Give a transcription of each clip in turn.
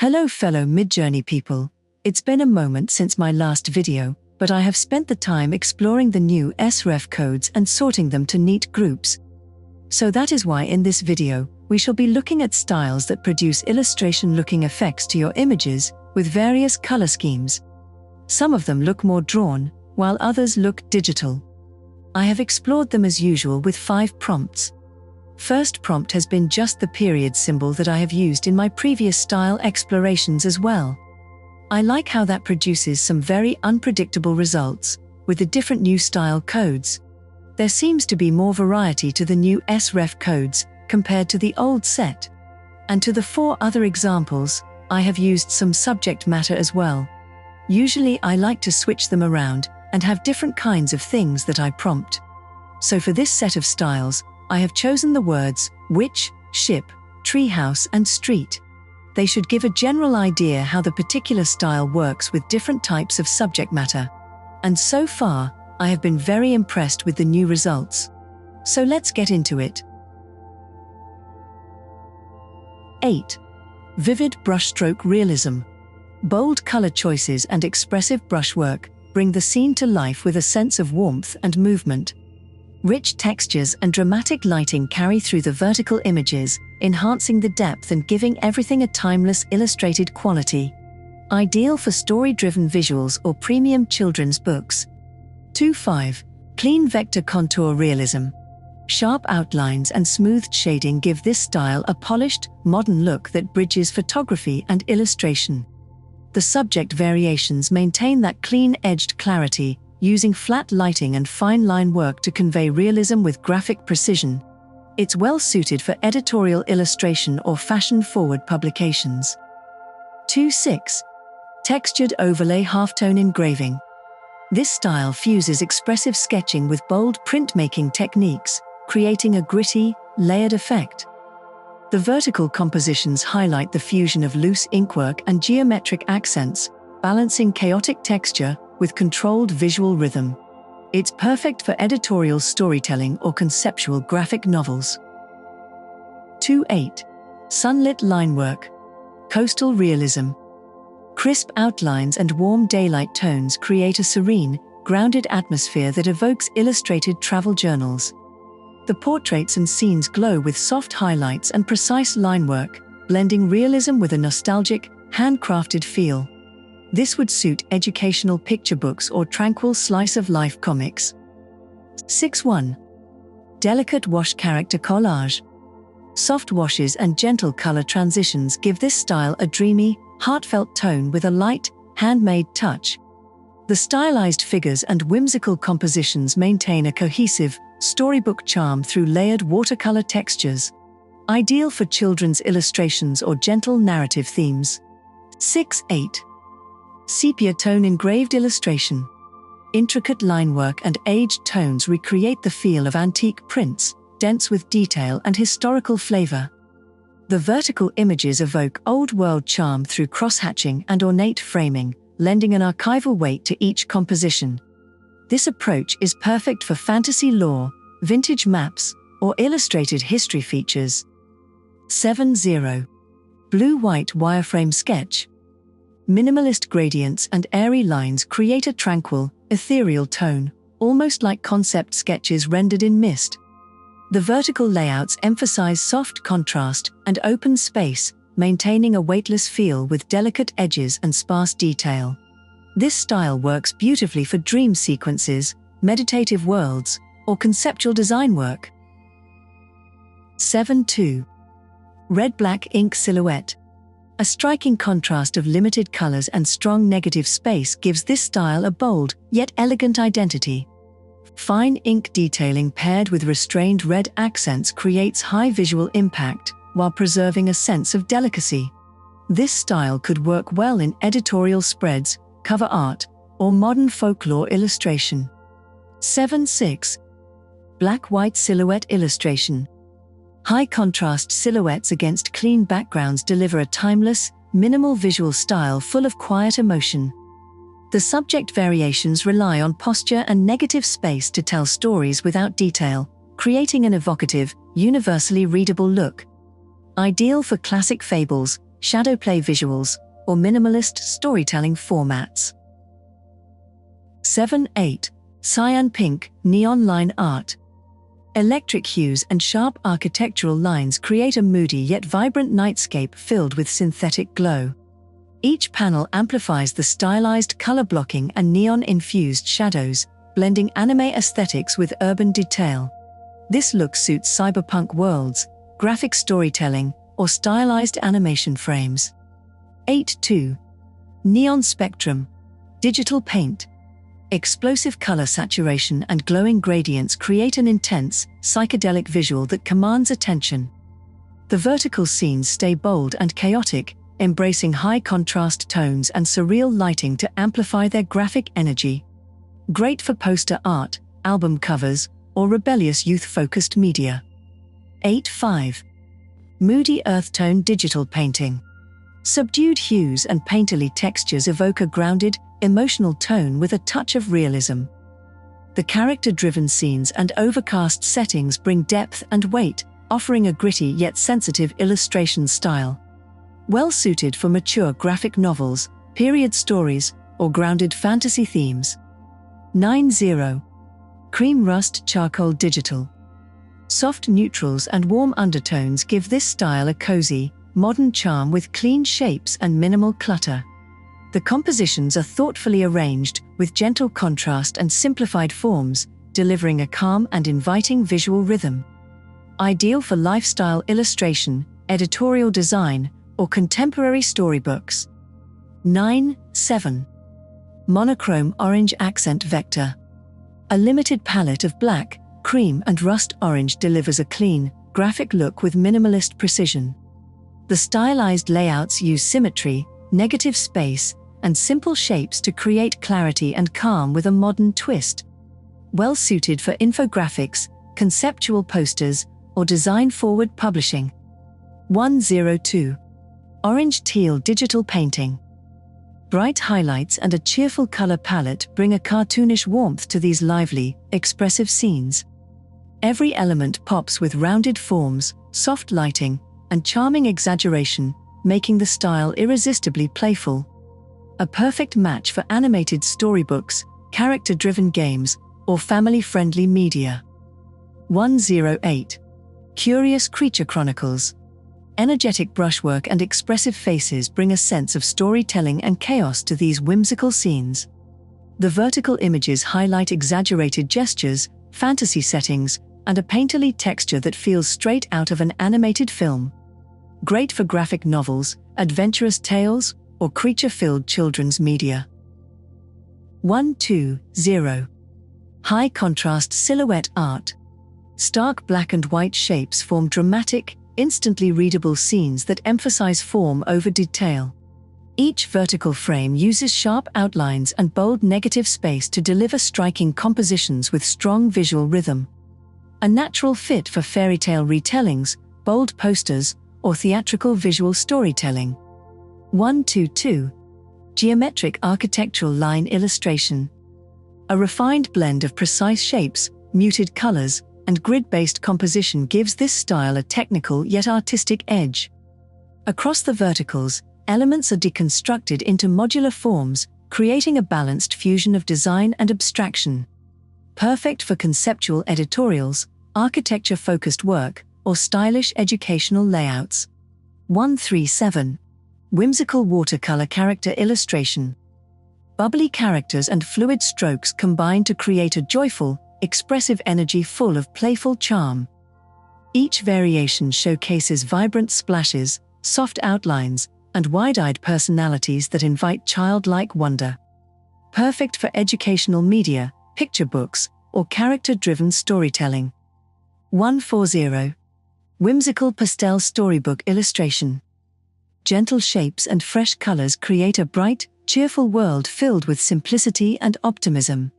Hello fellow Midjourney people. It's been a moment since my last video, but I have spent the time exploring the new SREF codes and sorting them to neat groups. So that is why in this video, we shall be looking at styles that produce illustration-looking effects to your images with various color schemes. Some of them look more drawn, while others look digital. I have explored them as usual with 5 prompts. First prompt has been just the period symbol that I have used in my previous style explorations as well. I like how that produces some very unpredictable results, with the different new style codes. There seems to be more variety to the new SREF codes, compared to the old set. And to the 4 other examples, I have used some subject matter as well. Usually I like to switch them around, and have different kinds of things that I prompt. So for this set of styles, I have chosen the words witch, ship, treehouse and street. They should give a general idea how the particular style works with different types of subject matter. And so far, I have been very impressed with the new results. So let's get into it. 8. Vivid brushstroke realism. Bold color choices and expressive brushwork bring the scene to life with a sense of warmth and movement. Rich textures and dramatic lighting carry through the vertical images, enhancing the depth and giving everything a timeless illustrated quality. Ideal for story-driven visuals or premium children's books. 2.5. Clean vector contour realism. Sharp outlines and smoothed shading give this style a polished, modern look that bridges photography and illustration. The subject variations maintain that clean-edged clarity, using flat lighting and fine line work to convey realism with graphic precision. It's well suited for editorial illustration or fashion-forward publications. 2.6. Textured overlay halftone engraving. This style fuses expressive sketching with bold printmaking techniques, creating a gritty, layered effect. The vertical compositions highlight the fusion of loose inkwork and geometric accents, balancing chaotic texture with controlled visual rhythm. It's perfect for editorial storytelling or conceptual graphic novels. 2.8. Sunlit linework. Coastal realism. Crisp outlines and warm daylight tones create a serene, grounded atmosphere that evokes illustrated travel journals. The portraits and scenes glow with soft highlights and precise linework, blending realism with a nostalgic, handcrafted feel. This would suit educational picture books or tranquil slice-of-life comics. 6.1. Delicate wash character collage. Soft washes and gentle color transitions give this style a dreamy, heartfelt tone with a light, handmade touch. The stylized figures and whimsical compositions maintain a cohesive, storybook charm through layered watercolor textures. Ideal for children's illustrations or gentle narrative themes. 6.8. Sepia tone engraved illustration. Intricate linework and aged tones recreate the feel of antique prints, dense with detail and historical flavor. The vertical images evoke old-world charm through cross-hatching and ornate framing, lending an archival weight to each composition. This approach is perfect for fantasy lore, vintage maps, or illustrated history features. 7.0. Blue-white wireframe sketch. Minimalist gradients and airy lines create a tranquil, ethereal tone, almost like concept sketches rendered in mist. The vertical layouts emphasize soft contrast and open space, maintaining a weightless feel with delicate edges and sparse detail. This style works beautifully for dream sequences, meditative worlds, or conceptual design work. 7.2. Red-black ink silhouette. A striking contrast of limited colors and strong negative space gives this style a bold, yet elegant identity. Fine ink detailing paired with restrained red accents creates high visual impact, while preserving a sense of delicacy. This style could work well in editorial spreads, cover art, or modern folklore illustration. 7.6. Black-white silhouette illustration. High-contrast silhouettes against clean backgrounds deliver a timeless, minimal visual style full of quiet emotion. The subject variations rely on posture and negative space to tell stories without detail, creating an evocative, universally readable look. Ideal for classic fables, shadow play visuals, or minimalist storytelling formats. 7-8. Cyan pink, neon line art. Electric hues and sharp architectural lines create a moody yet vibrant nightscape filled with synthetic glow. Each panel amplifies the stylized color blocking and neon-infused shadows, blending anime aesthetics with urban detail. This look suits cyberpunk worlds, graphic storytelling, or stylized animation frames. 8-2. Neon spectrum. Digital paint. Explosive color saturation and glowing gradients create an intense, psychedelic visual that commands attention. The vertical scenes stay bold and chaotic, embracing high contrast tones and surreal lighting to amplify their graphic energy. Great for poster art, album covers, or rebellious youth-focused media. 8-5. Moody earth-tone digital painting. Subdued hues and painterly textures evoke a grounded, emotional tone with a touch of realism. The character-driven scenes and overcast settings bring depth and weight, offering a gritty yet sensitive illustration style. Well suited for mature graphic novels, period stories, or grounded fantasy themes. 9-0. Cream rust charcoal digital. Soft neutrals and warm undertones give this style a cozy, modern charm with clean shapes and minimal clutter. The compositions are thoughtfully arranged, with gentle contrast and simplified forms, delivering a calm and inviting visual rhythm. Ideal for lifestyle illustration, editorial design, or contemporary storybooks. 9-7. Monochrome orange accent vector. A limited palette of black, cream and rust orange delivers a clean, graphic look with minimalist precision. The stylized layouts use symmetry, negative space, and simple shapes to create clarity and calm with a modern twist. Well suited for infographics, conceptual posters, or design-forward publishing. 102. Orange teal digital painting. Bright highlights and a cheerful color palette bring a cartoonish warmth to these lively, expressive scenes. Every element pops with rounded forms, soft lighting, and charming exaggeration, making the style irresistibly playful. A perfect match for animated storybooks, character-driven games, or family-friendly media. 108. Curious Creature Chronicles. Energetic brushwork and expressive faces bring a sense of storytelling and chaos to these whimsical scenes. The vertical images highlight exaggerated gestures, fantasy settings, and a painterly texture that feels straight out of an animated film. Great for graphic novels, adventurous tales, or creature-filled children's media. 120. High contrast silhouette art. Stark black and white shapes form dramatic, instantly readable scenes that emphasize form over detail. Each vertical frame uses sharp outlines and bold negative space to deliver striking compositions with strong visual rhythm. A natural fit for fairy tale retellings, bold posters, or theatrical visual storytelling. 122. Geometric architectural line illustration. A refined blend of precise shapes, muted colors, and grid-based composition gives this style a technical yet artistic edge. Across the verticals, elements are deconstructed into modular forms, creating a balanced fusion of design and abstraction. Perfect for conceptual editorials, architecture-focused work, or stylish educational layouts. 137. Whimsical watercolor character illustration. Bubbly characters and fluid strokes combine to create a joyful, expressive energy full of playful charm. Each variation showcases vibrant splashes, soft outlines, and wide-eyed personalities that invite childlike wonder. Perfect for educational media, picture books, or character-driven storytelling. 140. Whimsical pastel storybook illustration. Gentle shapes and fresh colors create a bright, cheerful world filled with simplicity and optimism.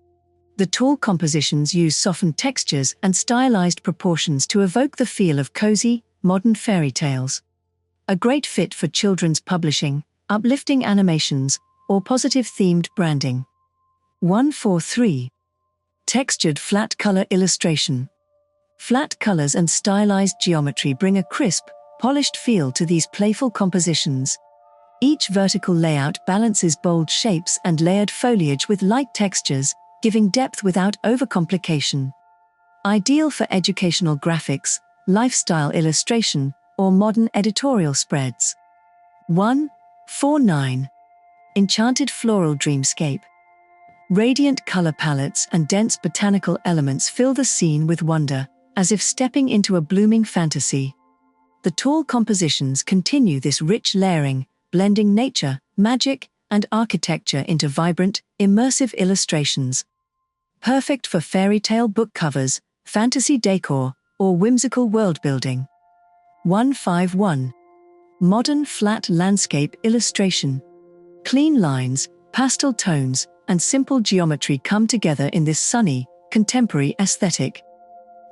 The tall compositions use softened textures and stylized proportions to evoke the feel of cozy, modern fairy tales. A great fit for children's publishing, uplifting animations, or positive-themed branding. 143. Textured flat color illustration. Flat colors and stylized geometry bring a crisp, polished feel to these playful compositions. Each vertical layout balances bold shapes and layered foliage with light textures, giving depth without overcomplication. Ideal for educational graphics, lifestyle illustration, or modern editorial spreads. 149. Enchanted Floral Dreamscape. Radiant color palettes and dense botanical elements fill the scene with wonder, as if stepping into a blooming fantasy. The tall compositions continue this rich layering, blending nature, magic, and architecture into vibrant, immersive illustrations. Perfect for fairy tale book covers, fantasy decor, or whimsical world-building. 151. Modern Flat Landscape Illustration. Clean lines, pastel tones, and simple geometry come together in this sunny, contemporary aesthetic.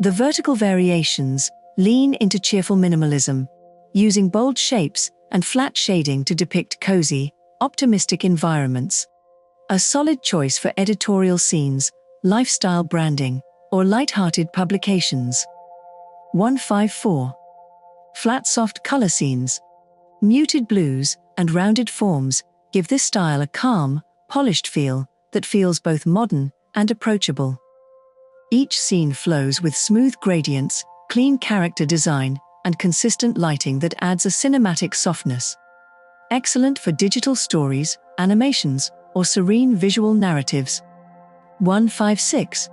The vertical variations lean into cheerful minimalism, using bold shapes and flat shading to depict cozy, optimistic environments. A solid choice for editorial scenes, lifestyle branding, or light-hearted publications. 154. Flat soft color scenes. Muted blues and rounded forms give this style a calm, polished feel that feels both modern and approachable. Each scene flows with smooth gradients, clean character design, and consistent lighting that adds a cinematic softness. Excellent for digital stories, animations, or serene visual narratives. 156.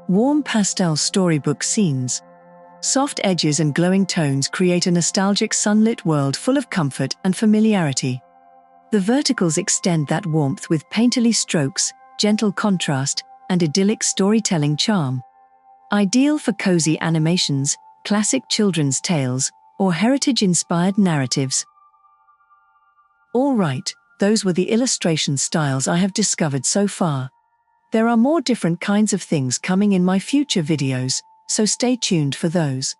Warm pastel storybook scenes. Soft edges and glowing tones create a nostalgic sunlit world full of comfort and familiarity. The verticals extend that warmth with painterly strokes, gentle contrast, and idyllic storytelling charm. Ideal for cozy animations, classic children's tales, or heritage-inspired narratives. All right, those were the illustration styles I have discovered so far. There are more different kinds of things coming in my future videos, so stay tuned for those.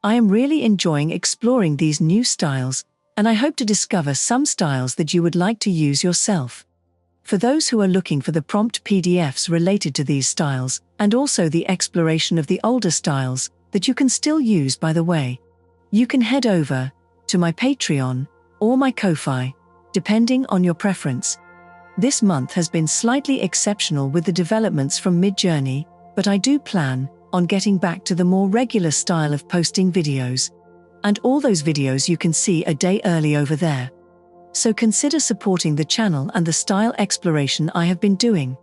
I am really enjoying exploring these new styles, and I hope to discover some styles that you would like to use yourself. For those who are looking for the prompt PDFs related to these styles, and also the exploration of the older styles, that you can still use by the way, you can head over to my Patreon or my Ko-fi, depending on your preference. This month has been slightly exceptional with the developments from Midjourney, but I do plan on getting back to the more regular style of posting videos. And all those videos you can see a day early over there. So consider supporting the channel and the style exploration I have been doing.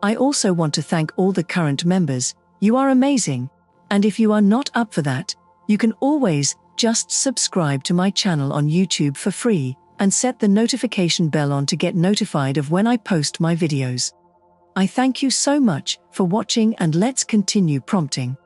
I also want to thank all the current members. You are amazing. And if you are not up for that, you can always just subscribe to my channel on YouTube for free and set the notification bell on to get notified of when I post my videos. I thank you so much for watching, and let's continue prompting.